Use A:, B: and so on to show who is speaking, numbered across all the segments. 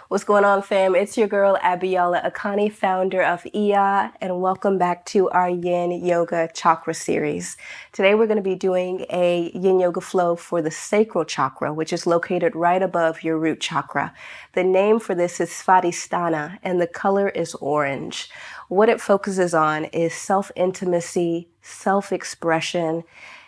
A: What's going on, fam? It's your girl, Abiola Akanni, founder of E.N.D, and welcome back to our Yin Yoga Chakra series. Today we're going to be doing a Yin Yoga flow for the sacral chakra, which is located right above your root chakra. The name for this is Svadhisthana, and the color is orange. What it focuses on is self-intimacy, self-expression,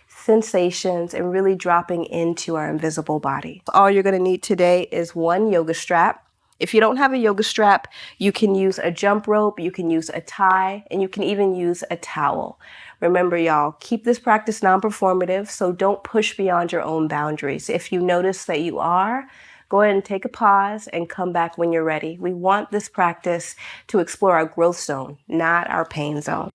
A: sensations, and really dropping into our invisible body. All you're going to need today is one yoga strap. If you don't have a yoga strap, you can use a jump rope, you can use a tie, and you can even use a towel. Remember, y'all, keep this practice non-performative, so don't push beyond your own boundaries. If you notice that you are, go ahead and take a pause and come back when you're ready. We want this practice to explore our growth zone, not our pain zone.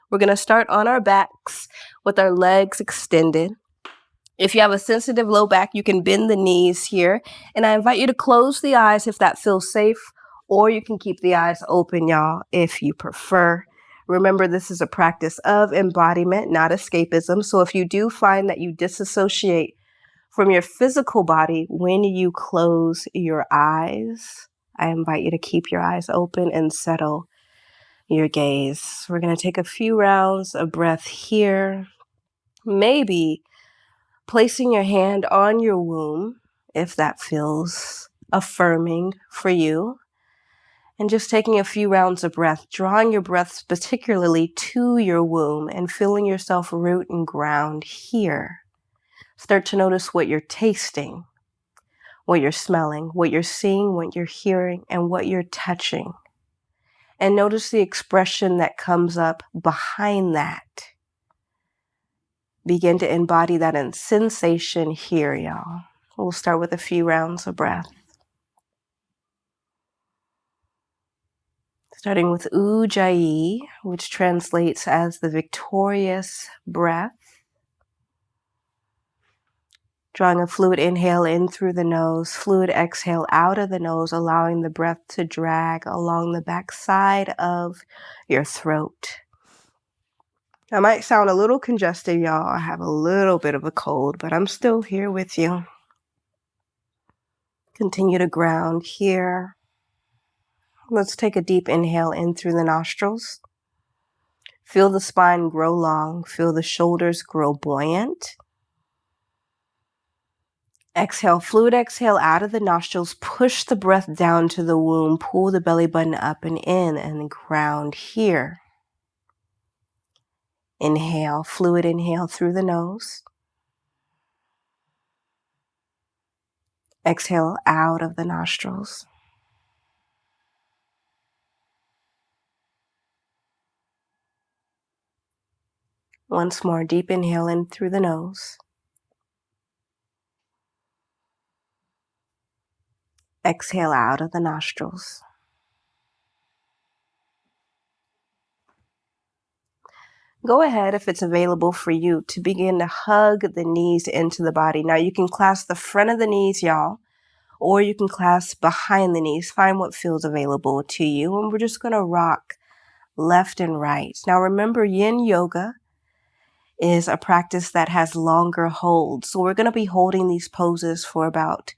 A: We're going to start on our backs with our legs extended. If you have a sensitive low back, you can bend the knees here. And I invite you to close the eyes if that feels safe, or you can keep the eyes open, y'all, if you prefer. Remember, this is a practice of embodiment, not escapism. So if you do find that you disassociate from your physical body when you close your eyes, I invite you to keep your eyes open and settle your gaze. We're going to take a few rounds of breath here. Maybe placing your hand on your womb, if that feels affirming for you. And just taking a few rounds of breath, drawing your breaths particularly to your womb and feeling yourself root and ground here. Start to notice what you're tasting, what you're smelling, what you're seeing, what you're hearing, and what you're touching. And notice the expression that comes up behind that. Begin to embody that in sensation here, y'all. We'll start with a few rounds of breath. Starting with Ujjayi, which translates as the victorious breath. Drawing a fluid inhale in through the nose, fluid exhale out of the nose, allowing the breath to drag along the back side of your throat. I might sound a little congested, y'all. I have a little bit of a cold, but I'm still here with you. Continue to ground here. Let's take a deep inhale in through the nostrils. Feel the spine grow long. Feel the shoulders grow buoyant. Exhale, fluid exhale out of the nostrils. Push the breath down to the womb. Pull the belly button up and in and ground here. Inhale, fluid inhale through the nose. Exhale out of the nostrils. Once more, deep inhale in through the nose. Exhale out of the nostrils. Go ahead, if it's available for you, to begin to hug the knees into the body. Now, you can clasp the front of the knees, y'all, or you can clasp behind the knees. Find what feels available to you. And we're just going to rock left and right. Now, remember, Yin Yoga is a practice that has longer holds. So we're going to be holding these poses for about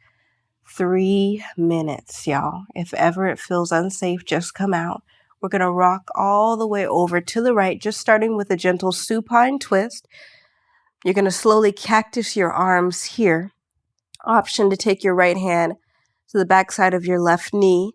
A: 3 minutes, y'all. If ever it feels unsafe, just come out. We're going to rock all the way over to the right, just starting with a gentle supine twist. You're going to slowly cactus your arms here. Option to take your right hand to the backside of your left knee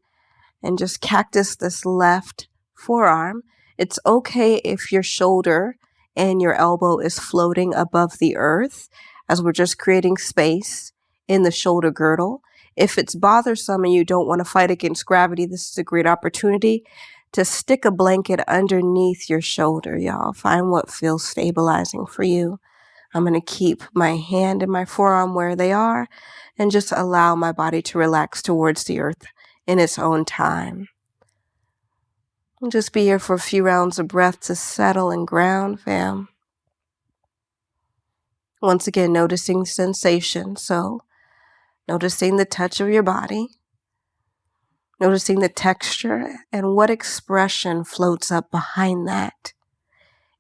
A: and just cactus this left forearm. It's okay if your shoulder and your elbow is floating above the earth, as we're just creating space in the shoulder girdle. If it's bothersome and you don't want to fight against gravity, this is a great opportunity to stick a blanket underneath your shoulder, y'all. Find what feels stabilizing for you. I'm going to keep my hand and my forearm where they are and just allow my body to relax towards the earth in its own time. And just be here for a few rounds of breath to settle and ground, fam. Once again, noticing sensation. So, noticing the touch of your body. Noticing the texture and what expression floats up behind that.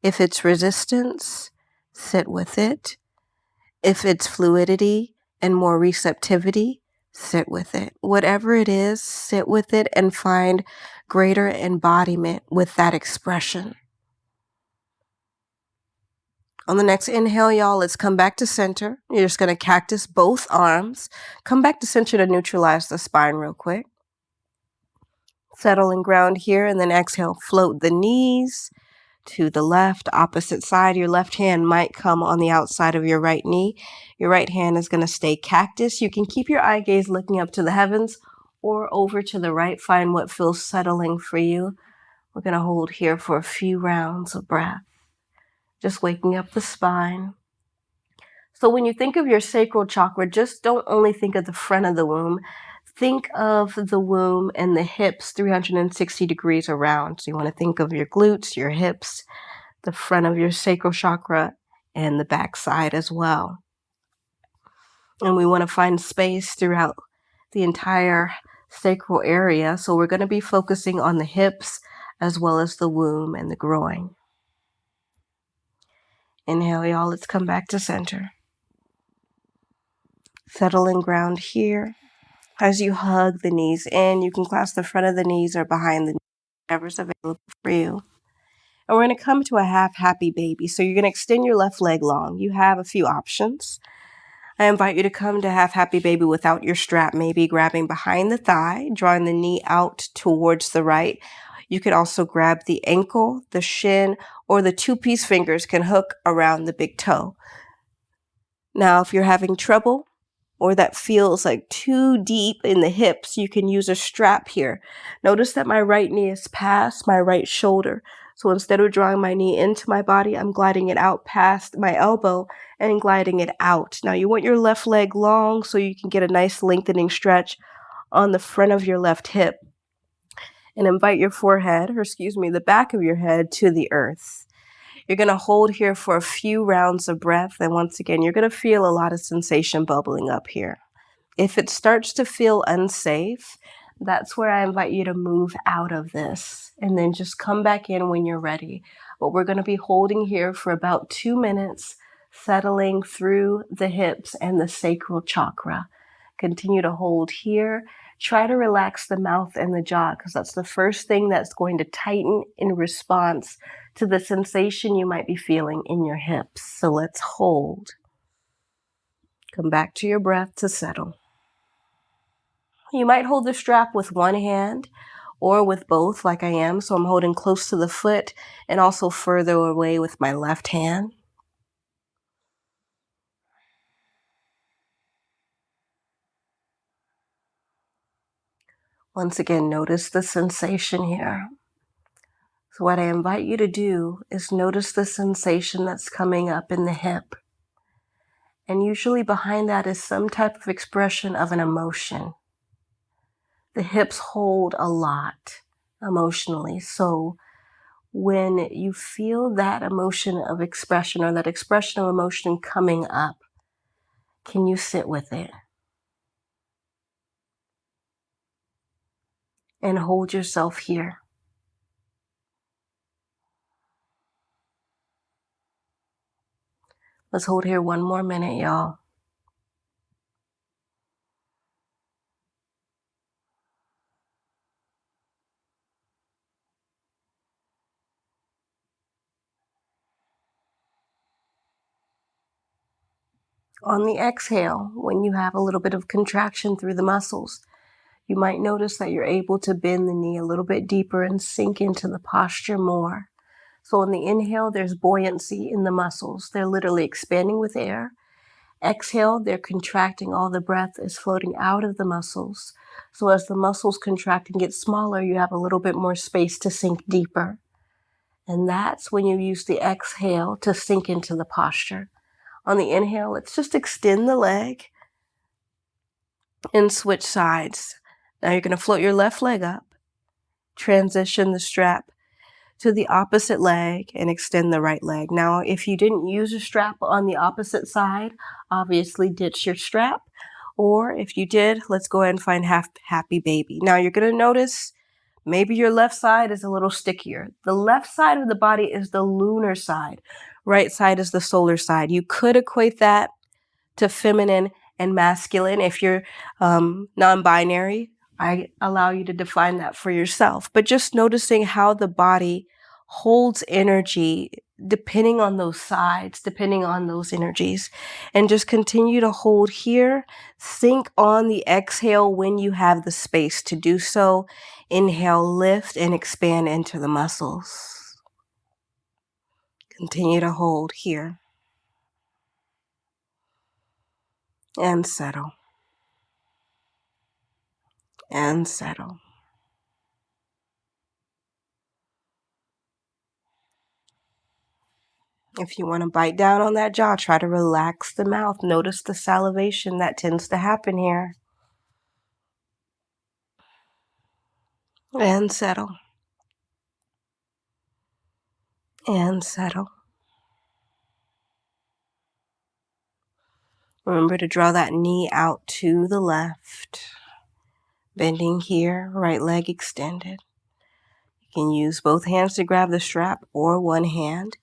A: If it's resistance, sit with it. If it's fluidity and more receptivity, sit with it. Whatever it is, sit with it and find greater embodiment with that expression. On the next inhale, y'all, let's come back to center. You're just going to cactus both arms. Come back to center to neutralize the spine real quick. Settle and ground here, and then exhale, float the knees to the left, opposite side. Your left hand might come on the outside of your right knee. Your right hand is going to stay cactus. You can keep your eye gaze looking up to the heavens or over to the right. Find what feels settling for you. We're going to hold here for a few rounds of breath. Just waking up the spine. So when you think of your sacral chakra, just don't only think of the front of the womb. Think of the womb and the hips 360 degrees around. So you want to think of your glutes, your hips, the front of your sacral chakra, and the back side as well. And we want to find space throughout the entire sacral area. So we're going to be focusing on the hips as well as the womb and the groin. Inhale, y'all. Let's come back to center. Settle and ground here. As you hug the knees in, you can clasp the front of the knees or behind the knees, whatever's available for you. And we're going to come to a half happy baby. So you're going to extend your left leg long. You have a few options. I invite you to come to half happy baby without your strap, maybe grabbing behind the thigh, drawing the knee out towards the right. You could also grab the ankle, the shin, or the two-piece fingers can hook around the big toe. Now, if you're having trouble, or that feels like too deep in the hips, you can use a strap here. Notice that my right knee is past my right shoulder. So instead of drawing my knee into my body, I'm gliding it out past my elbow and gliding it out. Now you want your left leg long so you can get a nice lengthening stretch on the front of your left hip. And invite your the back of your head to the earth. You're going to hold here for a few rounds of breath. And once again, you're going to feel a lot of sensation bubbling up here. If it starts to feel unsafe, that's where I invite you to move out of this and then just come back in when you're ready. But we're going to be holding here for about 2 minutes, settling through the hips and the sacral chakra. Continue to hold here. Try to relax the mouth and the jaw because that's the first thing that's going to tighten in response to the sensation you might be feeling in your hips. So let's hold. Come back to your breath to settle. You might hold the strap with one hand or with both like I am. So I'm holding close to the foot and also further away with my left hand. Once again, notice the sensation here. So what I invite you to do is notice the sensation that's coming up in the hip. And usually behind that is some type of expression of an emotion. The hips hold a lot emotionally. So when you feel that emotion of expression or that expression of emotion coming up, can you sit with it? And hold yourself here. Let's hold here one more minute, y'all. On the exhale, when you have a little bit of contraction through the muscles, you might notice that you're able to bend the knee a little bit deeper and sink into the posture more. So on the inhale, there's buoyancy in the muscles. They're literally expanding with air. Exhale, they're contracting. All the breath is floating out of the muscles. So as the muscles contract and get smaller, you have a little bit more space to sink deeper. And that's when you use the exhale to sink into the posture. On the inhale, let's just extend the leg and switch sides. Now you're going to float your left leg up, transition the strap to the opposite leg and extend the right leg. Now, if you didn't use a strap on the opposite side, obviously ditch your strap Or if you did, let's go ahead and find happy baby. Now you're going to notice maybe your left side is a little stickier. The left side of the body is the lunar side. Right side is the solar side. You could equate that to feminine and masculine. If you're non-binary, I allow you to define that for yourself. But just noticing how the body holds energy depending on those sides, depending on those energies, and just continue to hold here. Think on the exhale when you have the space to do so. Inhale, lift and expand into the muscles. Continue to hold here and settle and settle. If you want to bite down on that jaw, try to relax the mouth. Notice the salivation that tends to happen here. And settle. And settle. Remember to draw that knee out to the left. Bending here, right leg extended. You can use both hands to grab the strap or one hand.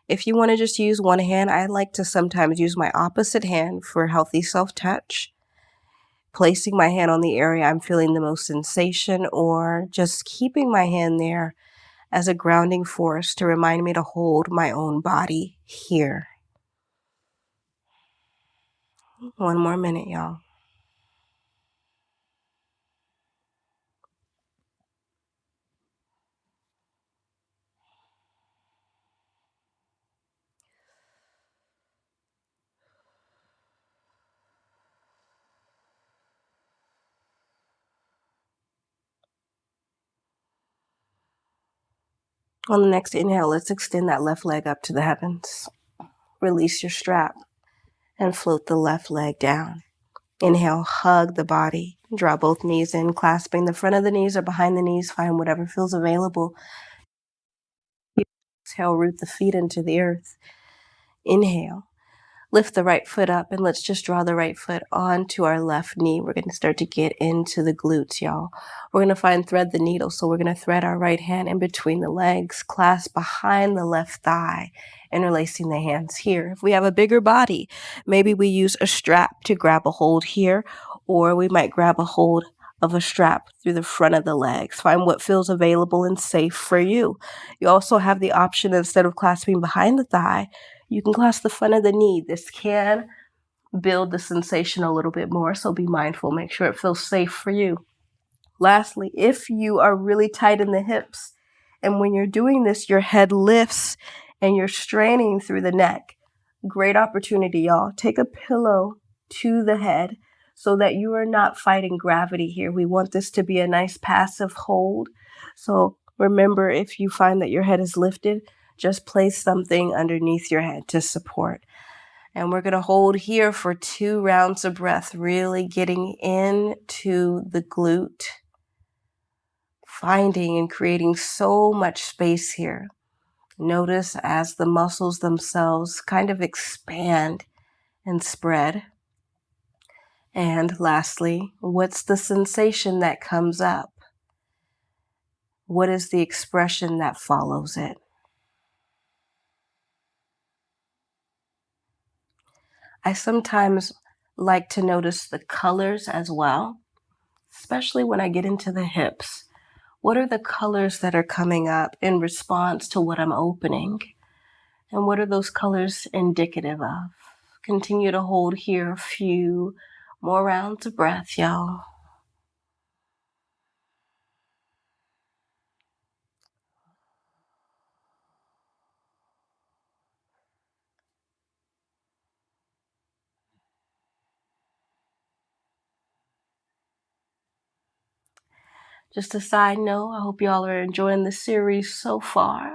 A: If you want to just use one hand, I like to sometimes use my opposite hand for healthy self-touch. Placing my hand on the area I'm feeling the most sensation, or just keeping my hand there as a grounding force to remind me to hold my own body here. One more minute, y'all. On the next inhale, let's extend that left leg up to the heavens. Release your strap and float the left leg down. Inhale, hug the body. Draw both knees in, clasping the front of the knees or behind the knees. Find whatever feels available. Exhale, root the feet into the earth. Inhale. Lift the right foot up and let's just draw the right foot onto our left knee. We're going to start to get into the glutes, y'all. We're going to find thread the needle. So we're going to thread our right hand in between the legs, clasp behind the left thigh, interlacing the hands here. If we have a bigger body, maybe we use a strap to grab a hold here, or we might grab a hold of a strap through the front of the legs. Find what feels available and safe for you. You also have the option, instead of clasping behind the thigh, you can clasp the front of the knee. This can build the sensation a little bit more, so be mindful. Make sure it feels safe for you. Lastly, if you are really tight in the hips, and when you're doing this, your head lifts and you're straining through the neck, great opportunity, y'all. Take a pillow to the head so that you are not fighting gravity here. We want this to be a nice passive hold. So remember, if you find that your head is lifted, just place something underneath your head to support. And we're going to hold here for 2 rounds of breath, really getting into the glute, finding and creating so much space here. Notice as the muscles themselves kind of expand and spread. And lastly, what's the sensation that comes up? What is the expression that follows it? I sometimes like to notice the colors as well, especially when I get into the hips. What are the colors that are coming up in response to what I'm opening? And what are those colors indicative of? Continue to hold here a few more rounds of breath, y'all. Just a side note, I hope y'all are enjoying the series so far.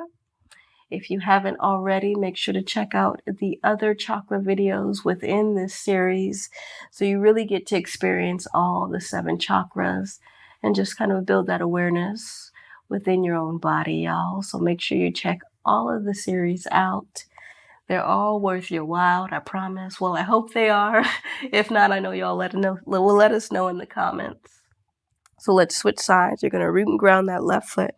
A: If you haven't already, make sure to check out the other chakra videos within this series so you really get to experience all the 7 chakras and just kind of build that awareness within your own body, y'all. So make sure you check all of the series out. They're all worth your while, I promise. Well, I hope they are. If not, I know y'all will let us know in the comments. So let's switch sides. You're going to root and ground that left foot.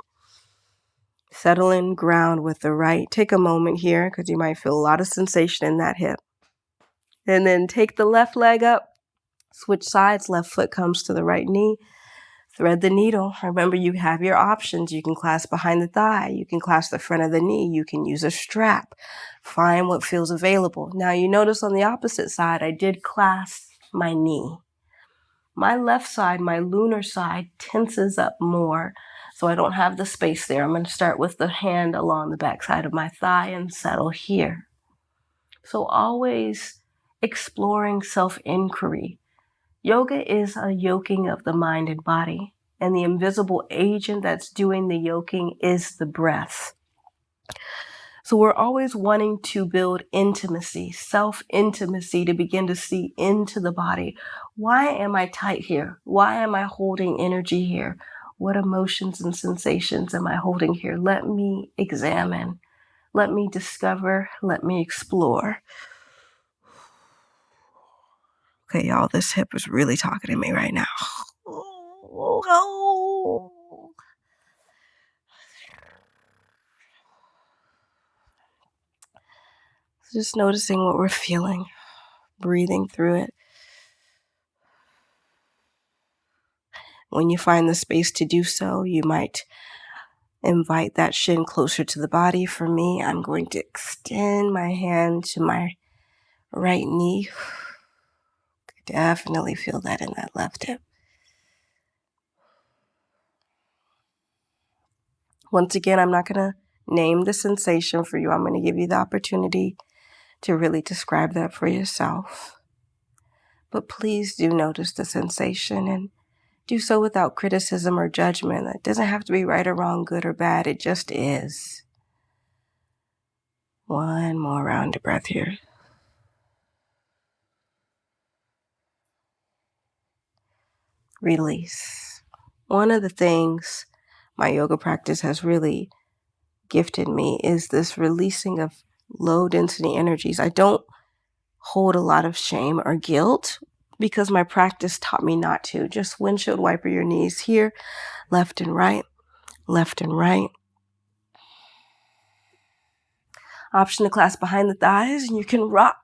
A: Settle in, ground with the right. Take a moment here because you might feel a lot of sensation in that hip. And then take the left leg up. Switch sides. Left foot comes to the right knee. Thread the needle. Remember, you have your options. You can clasp behind the thigh. You can clasp the front of the knee. You can use a strap. Find what feels available. Now, you notice on the opposite side, I did clasp my knee. My left side, my lunar side, tenses up more, so I don't have the space there. I'm going to start with the hand along the back side of my thigh and settle here. So always exploring self-inquiry. Yoga is a yoking of the mind and body, and the invisible agent that's doing the yoking is the breath. So we're always wanting to build intimacy, self-intimacy, to begin to see into the body. Why am I tight here? Why am I holding energy here? What emotions and sensations am I holding here? Let me examine. Let me discover. Let me explore. Okay, y'all, this hip is really talking to me right now. Just noticing what we're feeling, breathing through it. When you find the space to do so, you might invite that shin closer to the body. For me, I'm going to extend my hand to my right knee. Definitely feel that in that left hip. Once again, I'm not going to name the sensation for you. I'm going to give you the opportunity to really describe that for yourself. But please do notice the sensation and do so without criticism or judgment. It doesn't have to be right or wrong, good or bad. It just is. One more round of breath here. Release. One of the things my yoga practice has really gifted me is this releasing of low density energies. I don't hold a lot of shame or guilt because my practice taught me not to. Just windshield wiper your knees here, left and right, left and right. Option to clasp behind the thighs, and you can rock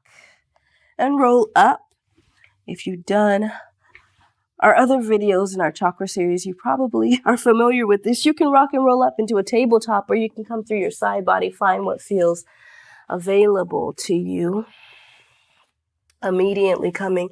A: and roll up. If you've done our other videos in our chakra series, you probably are familiar with this. You can rock and roll up into a tabletop, or you can come through your side body, find what feels available to you. Immediately coming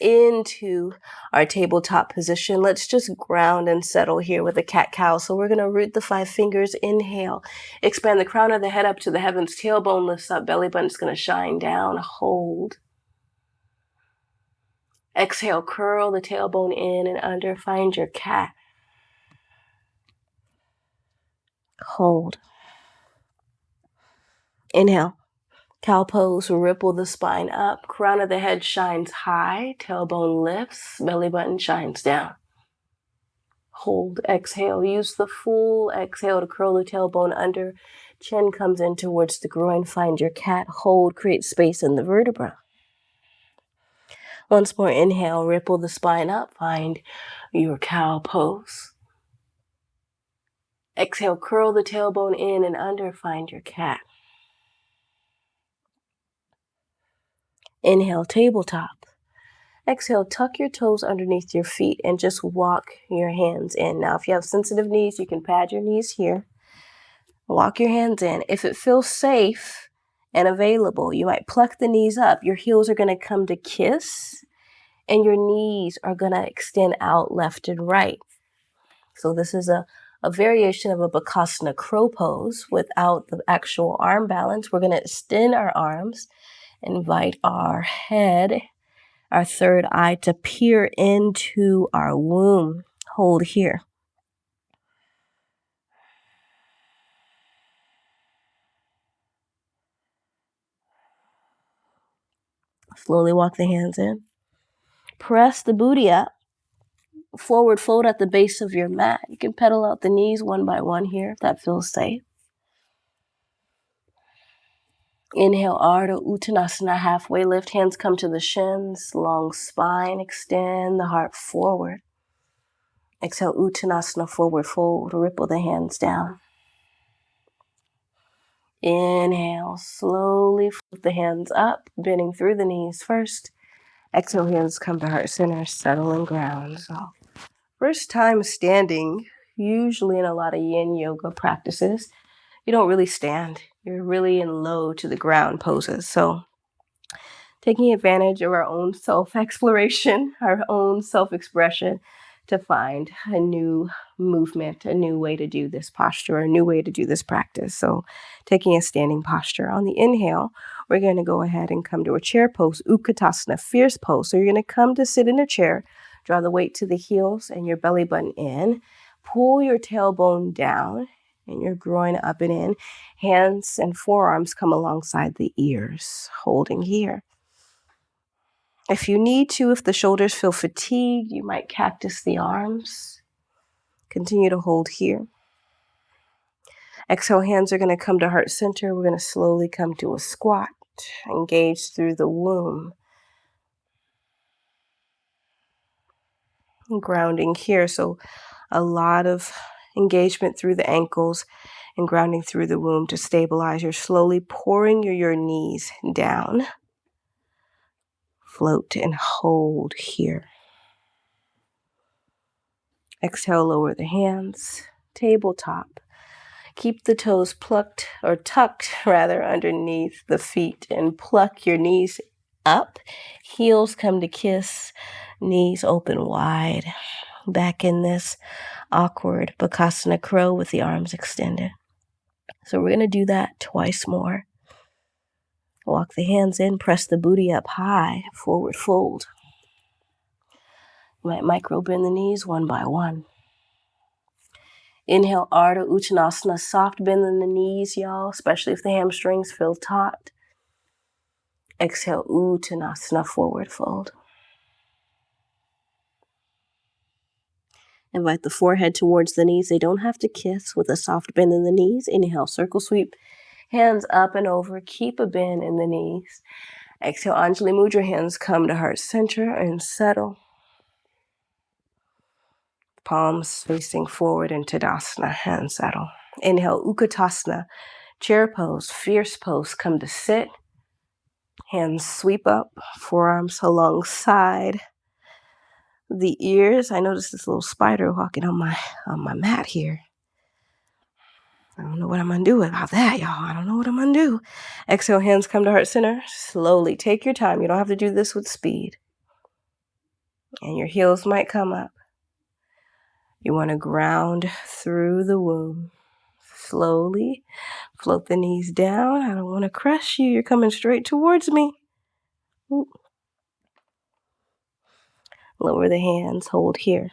A: into our tabletop position, let's just ground and settle here with a cat-cow. So we're going to root the 5 fingers. Inhale. Expand the crown of the head up to the heavens. Tailbone lifts up. Belly button's going to shine down. Hold. Exhale, curl the tailbone in and under. Find your cat. Hold. Inhale. Cow pose, ripple the spine up. Crown of the head shines high. Tailbone lifts. Belly button shines down. Hold. Exhale. Use the full exhale to curl the tailbone under. Chin comes in towards the groin. Find your cat. Hold. Create space in the vertebra. Once more, inhale, ripple the spine up, find your cow pose. Exhale, curl the tailbone in and under, find your cat. Inhale, tabletop. Exhale, tuck your toes underneath your feet and just walk your hands in. Now, if you have sensitive knees, you can pad your knees here. Walk your hands in. If it feels safe and available, you might pluck the knees up. Your heels are going to come to kiss, and your knees are going to extend out left and right. So this is a variation of a Bakasana crow pose without the actual arm balance. We're going to extend our arms, invite our head, our third eye to peer into our womb. Hold here. Slowly walk the hands in. Press the booty up. Forward fold at the base of your mat. You can pedal out the knees one by one here if that feels safe. Inhale, Ardha Uttanasana, halfway lift. Hands come to the shins, long spine, extend the heart forward. Exhale, Uttanasana, forward fold, ripple the hands down. Inhale, slowly flip the hands up, bending through the knees first. Exhale, hands come to heart center, settle and ground. So, first time standing, usually in a lot of yin yoga practices, you don't really stand. You're really in low to the ground poses. So, taking advantage of our own self-exploration, our own self-expression to find a new movement, a new way to do this posture, a new way to do this practice. So taking a standing posture. On the inhale, we're going to go ahead and come to a chair pose, Utkatasana, fierce pose. So you're going to come to sit in a chair, draw the weight to the heels and your belly button in, pull your tailbone down and your groin up and in. Hands and forearms come alongside the ears, holding here. If you need to, if the shoulders feel fatigued, you might cactus the arms. Continue to hold here. Exhale, hands are going to come to heart center. We're going to slowly come to a squat. Engage through the womb. Grounding here. So a lot of engagement through the ankles and grounding through the womb to stabilize. You're slowly pouring your knees down. Float and hold here. Exhale, lower the hands. Tabletop. Keep the toes tucked underneath the feet and pluck your knees up. Heels come to kiss, knees open wide. Back in this awkward Bakasana crow with the arms extended. So we're going to do that twice more. Walk the hands in, press the booty up high, forward fold. You might micro bend the knees one by one. Inhale, Ardha Uttanasana, soft bend in the knees, y'all, especially if the hamstrings feel taut. Exhale, Uttanasana, forward fold. Invite the forehead towards the knees. They don't have to kiss with a soft bend in the knees. Inhale, circle sweep, hands up and over. Keep a bend in the knees. Exhale, Anjali Mudra, hands come to heart center and settle. Palms facing forward in Tadasana, hands settle. Inhale, Utkatasana, chair pose, fierce pose, come to sit. Hands sweep up, forearms alongside the ears. I noticed this little spider walking on my mat here. I don't know what I'm going to do about that, y'all. I don't know what I'm going to do. Exhale, hands come to heart center. Slowly, take your time. You don't have to do this with speed. And your heels might come up. You want to ground through the womb. Slowly, float the knees down. I don't want to crush you. You're coming straight towards me. Ooh. Lower the hands, hold here.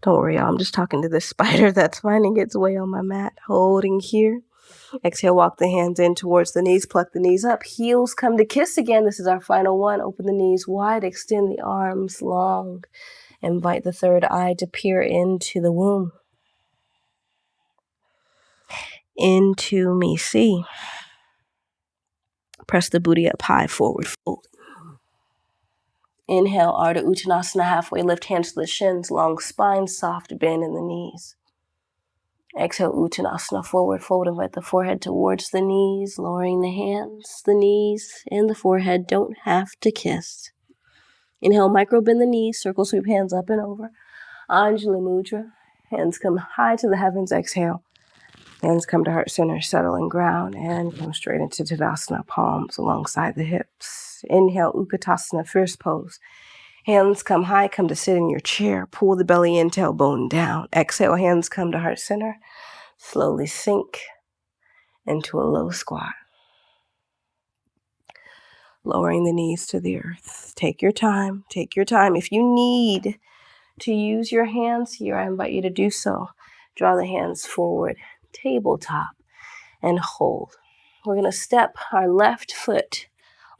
A: Don't worry, y'all. I'm just talking to this spider that's finding its way on my mat. Holding here. Exhale, walk the hands in towards the knees. Pluck the knees up. Heels come to kiss again. This is our final one. Open the knees wide. Extend the arms long. Invite the third eye to peer into the womb. Into me, see. Press the booty up high, forward fold. Inhale, Ardha Uttanasana, halfway lift, hands to the shins, long spine, soft bend in the knees. Exhale, Uttanasana, forward fold. Invite the forehead towards the knees, lowering the hands. The knees and the forehead don't have to kiss. Inhale, micro bend the knees, circle sweep hands up and over. Anjali Mudra, hands come high to the heavens. Exhale, hands come to heart center, settle and ground, and come straight into Tadasana, palms alongside the hips. Inhale, Utkatasana, fierce pose. Hands come high, come to sit in your chair. Pull the belly in, tailbone down. Exhale, hands come to heart center. Slowly sink into a low squat. Lowering the knees to the earth. Take your time, take your time. If you need to use your hands here, I invite you to do so. Draw the hands forward, tabletop, and hold. We're going to step our left foot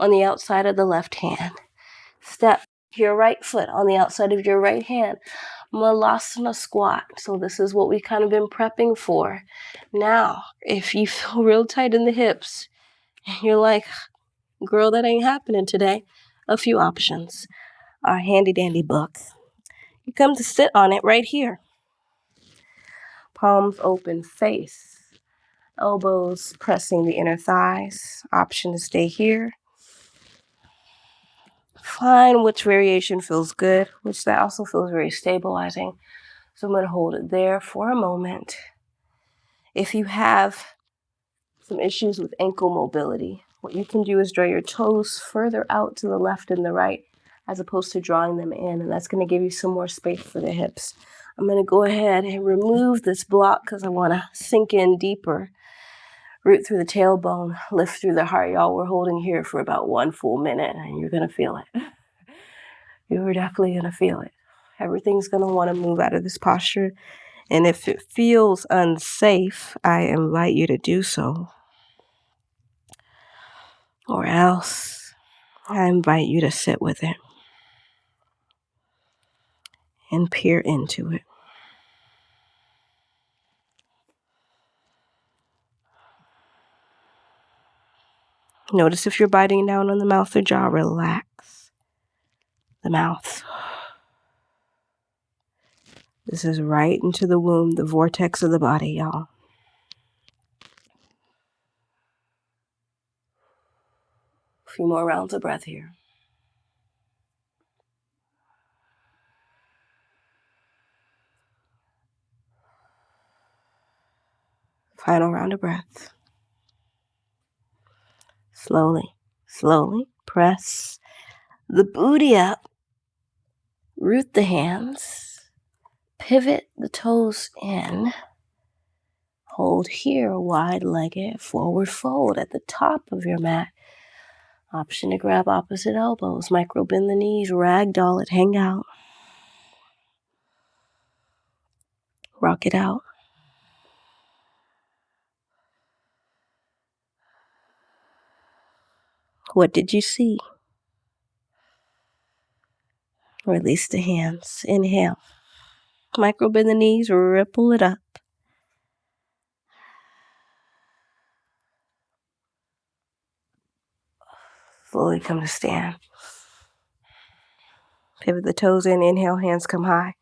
A: on the outside of the left hand. Step your right foot on the outside of your right hand. Malasana squat. So this is what we've kind of been prepping for. Now, if you feel real tight in the hips, and you're like, girl, that ain't happening today, a few options. Our handy dandy book. You come to sit on it right here. Palms open, face. Elbows pressing the inner thighs. Option to stay here. Find which variation feels good, which that also feels very stabilizing. So I'm going to hold it there for a moment. If you have some issues with ankle mobility, what you can do is draw your toes further out to the left and the right as opposed to drawing them in, and that's going to give you some more space for the hips. I'm going to go ahead and remove this block because I want to sink in deeper. Root through the tailbone, lift through the heart. Y'all, we're holding here for about 1 full minute, and you're going to feel it. You're definitely going to feel it. Everything's going to want to move out of this posture. And if it feels unsafe, I invite you to do so. Or else, I invite you to sit with it and peer into it. Notice if you're biting down on the mouth or jaw, relax the mouth. This is right into the womb, the vortex of the body, y'all. A few more rounds of breath here. Final round of breath. Slowly, slowly press the booty up. Root the hands. Pivot the toes in. Hold here, wide-legged, forward fold at the top of your mat. Option to grab opposite elbows, micro bend the knees, ragdoll it, hang out. Rock it out. What did you see? Release the hands. Inhale. Micro bend the knees, ripple it up. Slowly come to stand. Pivot the toes in. Inhale, hands come high.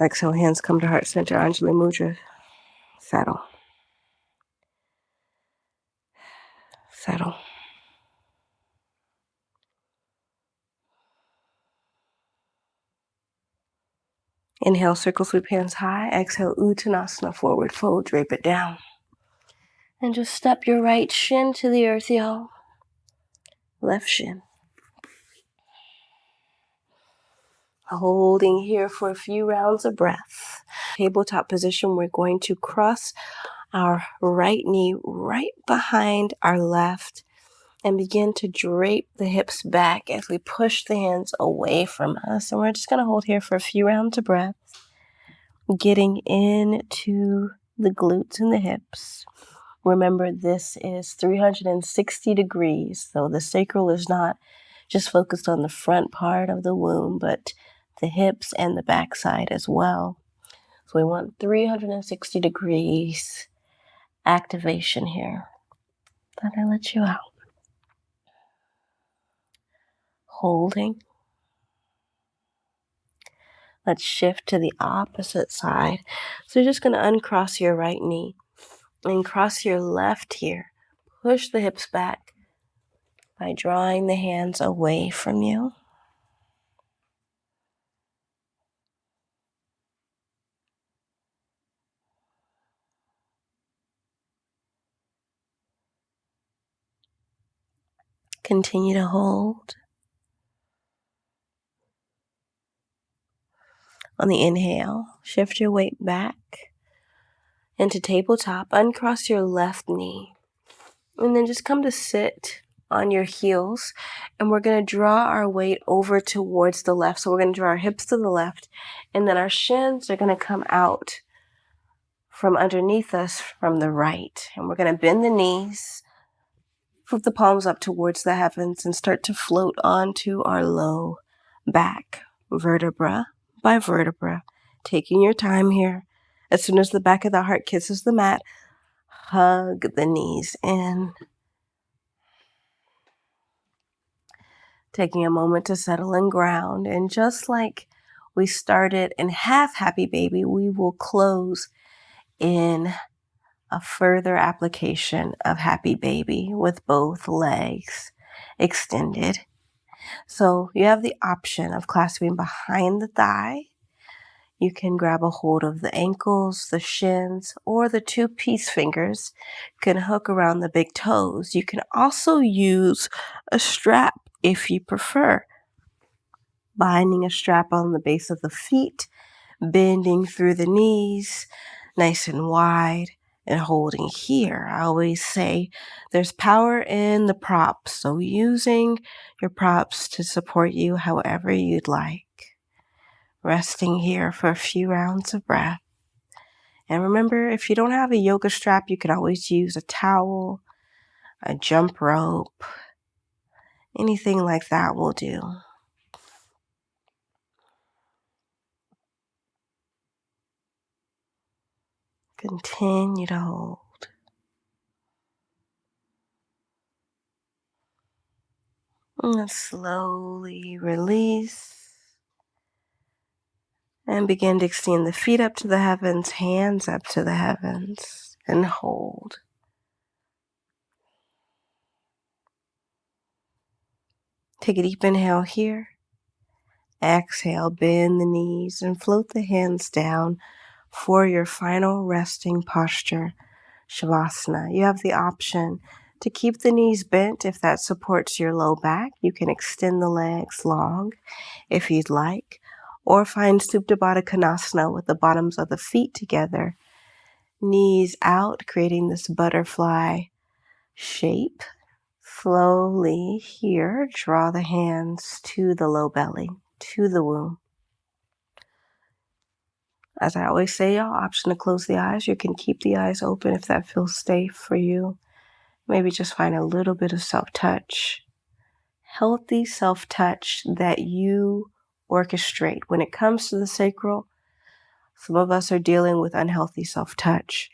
A: Exhale, hands come to heart center. Anjali Mudra. Settle. Settle. Inhale, circle sweep hands high. Exhale, Uttanasana, forward fold, drape it down. And just step your right shin to the earth, y'all. Left shin. Holding here for a few rounds of breath. Tabletop position, we're going to cross our right knee right behind our left and begin to drape the hips back as we push the hands away from us. And we're just going to hold here for a few rounds of breath, getting into the glutes and the hips. Remember, this is 360 degrees, so the sacral is not just focused on the front part of the womb, but the hips and the backside as well. So we want 360 degrees activation here. Then I let you out. Holding. Let's shift to the opposite side. So you're just going to uncross your right knee and cross your left here. Push the hips back by drawing the hands away from you. Continue to hold. On the inhale, shift your weight back into tabletop. Uncross your left knee. And then just come to sit on your heels. And we're going to draw our weight over towards the left. So we're going to draw our hips to the left. And then our shins are going to come out from underneath us from the right. And we're going to bend the knees. Flip the palms up towards the heavens and start to float onto our low back. vertebra by vertebra, taking your time here. As soon as the back of the heart kisses the mat, hug the knees in. Taking a moment to settle and ground. And just like we started in half happy baby, we will close in a further application of happy baby with both legs extended. So you have the option of clasping behind the thigh. You can grab a hold of the ankles, the shins, or the two peace fingers. You can hook around the big toes. You can also use a strap if you prefer. Binding a strap on the base of the feet, bending through the knees, nice and wide, and holding here. I always say there's power in the props, so using your props to support you however you'd like. Resting here for a few rounds of breath. And remember, if you don't have a yoga strap, you can always use a towel, a jump rope, anything like that will do. Continue to hold. And slowly release. And begin to extend the feet up to the heavens, hands up to the heavens, and hold. Take a deep inhale here. Exhale, bend the knees and float the hands down for your final resting posture, Shavasana. You have the option to keep the knees bent if that supports your low back. You can extend the legs long if you'd like, or find Supta Baddha Konasana with the bottoms of the feet together, knees out, creating this butterfly shape. Slowly here, draw the hands to the low belly, to the womb. As I always say, y'all, option to close the eyes. You can keep the eyes open if that feels safe for you. Maybe just find a little bit of self-touch. Healthy self-touch that you orchestrate. When it comes to the sacral, some of us are dealing with unhealthy self-touch.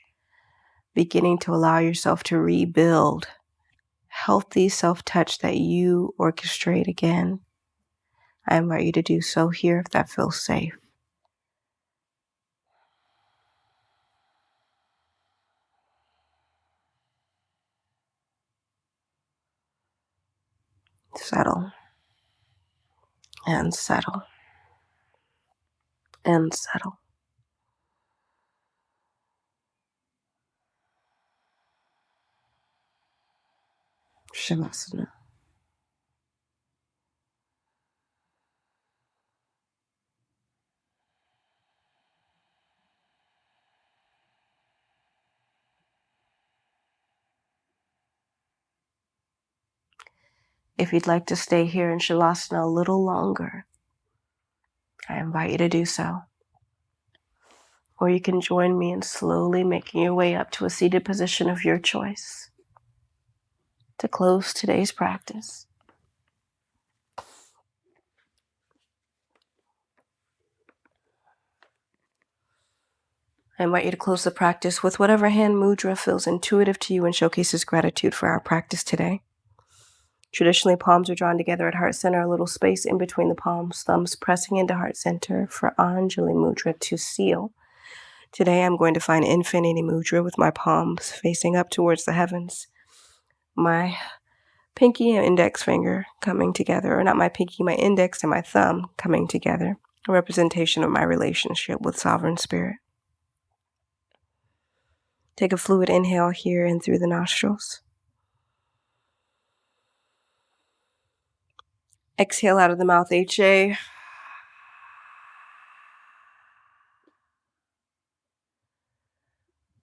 A: Beginning to allow yourself to rebuild healthy self-touch that you orchestrate again. I invite you to do so here if that feels safe. Settle and settle and settle. Shavasana. If you'd like to stay here in Shavasana a little longer, I invite you to do so. Or you can join me in slowly making your way up to a seated position of your choice to close today's practice. I invite you to close the practice with whatever hand mudra feels intuitive to you and showcases gratitude for our practice today. Traditionally, palms are drawn together at heart center, a little space in between the palms, thumbs pressing into heart center for Anjali Mudra to seal. Today, I'm going to find Infinity Mudra with my palms facing up towards the heavens. My pinky and index finger coming together, or not my pinky, my index and my thumb coming together, a representation of my relationship with Sovereign Spirit. Take a fluid inhale here and through the nostrils. Exhale out of the mouth, HA.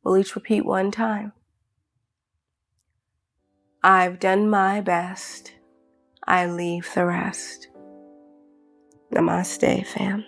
A: We'll each repeat one time. I've done my best. I leave the rest. Namaste, fam.